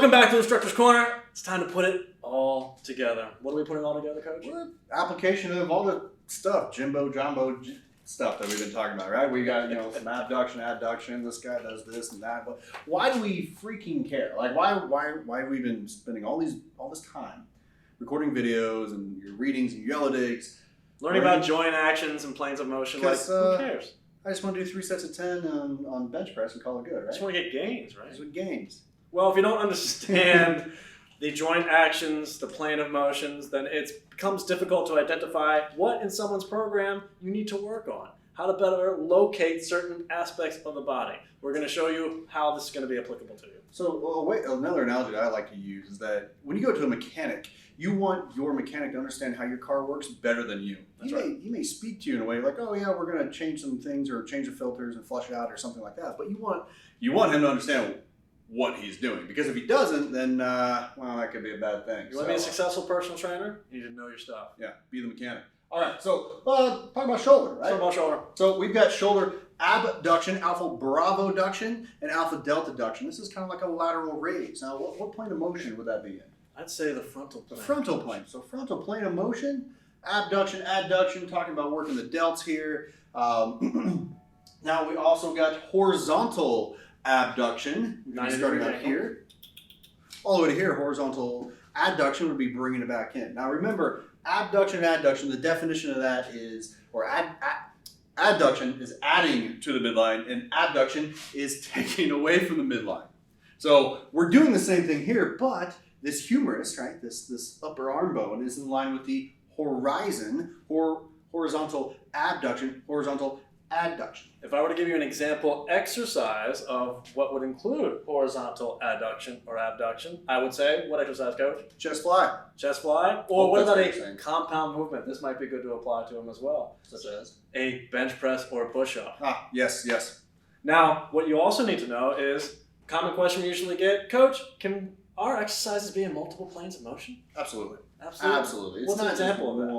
Welcome back to Instructor's Corner. It's time to put it all together. What are we putting all together, Coach? Application of all the stuff, jumbo stuff that we've been talking about, right? We got, some abduction, adduction. This guy does this and that. But why do we freaking care? Like, why have we been spending all this time recording videos and your readings and your yellow digs, learning about joint actions and planes of motion? Like, who cares? I just want to do 3 sets of 10 on bench press and call it good, right? Just want to get gains, right? Just with gains. Well, if you don't understand the joint actions, the plane of motions, then it becomes difficult to identify what in someone's program you need to work on, how to better locate certain aspects of the body. We're going to show you how this is going to be applicable to you. So another analogy that I like to use is that when you go to a mechanic, you want your mechanic to understand how your car works better than you. He may speak to you in a way like, oh yeah, we're going to change some things or change the filters and flush it out or something like that. But you want him to understand what he's doing, because if he doesn't, then well, that could be a bad thing. You want to be a successful personal trainer? You need to know your stuff. Yeah, be the mechanic. All right, so talk about shoulder, right? Talk about shoulder. So we've got shoulder abduction, alpha bravo duction, and alpha delta duction. This is kind of like a lateral raise. Now, what plane of motion would that be in? I'd say the frontal plane. The frontal plane. So frontal plane of motion, abduction, adduction, talking about working the delts here. Now we also got horizontal abduction, starting out here, all the way to here. Horizontal adduction would be bringing it back in. Now remember, abduction and adduction, the definition of that is, adduction is adding to the midline, and abduction is taking away from the midline. So we're doing the same thing here, but this humerus, right, this upper arm bone is in line with the horizon, horizontal abduction, horizontal adduction. If I were to give you an example exercise of what would include horizontal adduction or abduction, I would say, what exercise, Coach? Chest fly. Chest fly? Or what about a compound movement? This might be good to apply to them as well. Such as? A bench press or a push-up. Ah, yes. Now, what you also need to know is, common question we usually get, Coach, can our exercises be in multiple planes of motion? Absolutely. Absolutely. What's an example of that?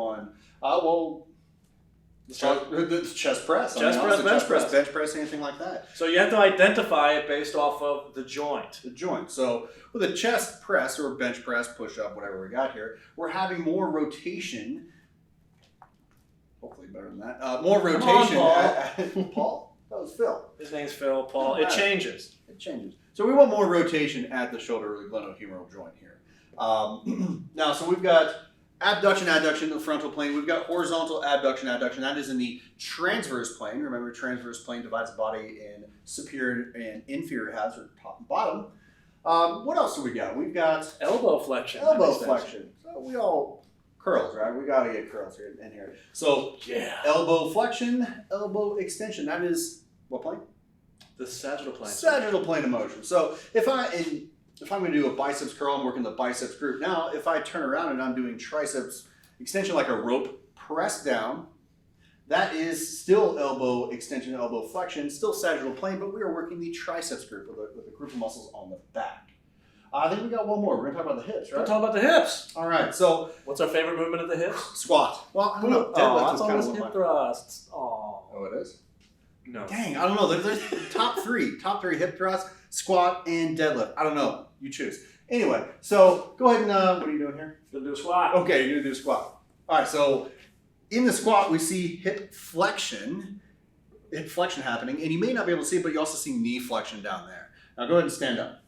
Well, the chest press. Bench press, anything like that. So you have to identify it based off of the joint. The joint. So with a chest press or bench press, push up, whatever we got here, we're having more rotation. Hopefully better than that. More rotation. Paul. Paul? That was Phil. His name's Phil. Paul. It changes. It changes. So we want more rotation at the shoulder or the glenohumeral joint here. Now, so we've got abduction, adduction, the frontal plane. We've got horizontal abduction, adduction. That is in the transverse plane. Remember, transverse plane divides the body in superior and inferior halves, or top and bottom. What else do we got? We've got elbow flexion. Elbow flexion. So we all curls, right? We got to get curls here in here. So elbow flexion, elbow extension. That is what plane? The sagittal plane. Sagittal plane of motion. So if I'm going to do a biceps curl, I'm working the biceps group. Now, if I turn around and I'm doing triceps extension like a rope, press down, that is still elbow extension, elbow flexion, still sagittal plane, but we are working the triceps group with a group of muscles on the back. I think we got one more. We're going to talk about the hips, right? We'll talk about the hips. All right. So, what's our favorite movement of the hips? Squat. Well, I don't know. Deadlift is kind of hip thrusts. Oh, it is? No. Dang, I don't know. There's top three hip thrusts, squat, and deadlift. I don't know. You choose. Anyway, so go ahead and, what are you doing here? Gonna do a squat. Okay, you're gonna do a squat. All right, so in the squat, we see hip flexion happening, and you may not be able to see it, but you also see knee flexion down there. Now go ahead and stand up.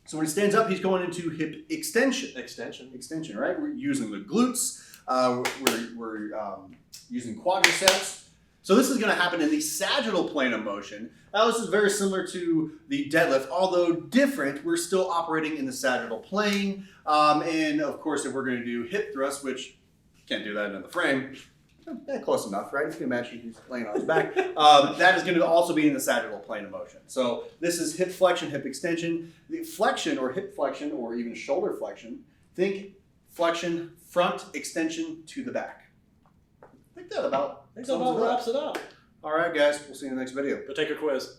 So when he stands up, he's going into hip extension. Extension, right? We're using the glutes. We're using quadriceps. So this is going to happen in the sagittal plane of motion. Now this is very similar to the deadlift, although different. We're still operating in the sagittal plane. And of course, if we're going to do hip thrust, which can't do that in the frame, close enough, right? You can imagine he's laying on his back. That is going to also be in the sagittal plane of motion. So this is hip flexion, hip extension. The flexion or hip flexion or even shoulder flexion, think flexion, front extension to the back. I think that about wraps it up. All right, guys. We'll see you in the next video. Go take your quiz.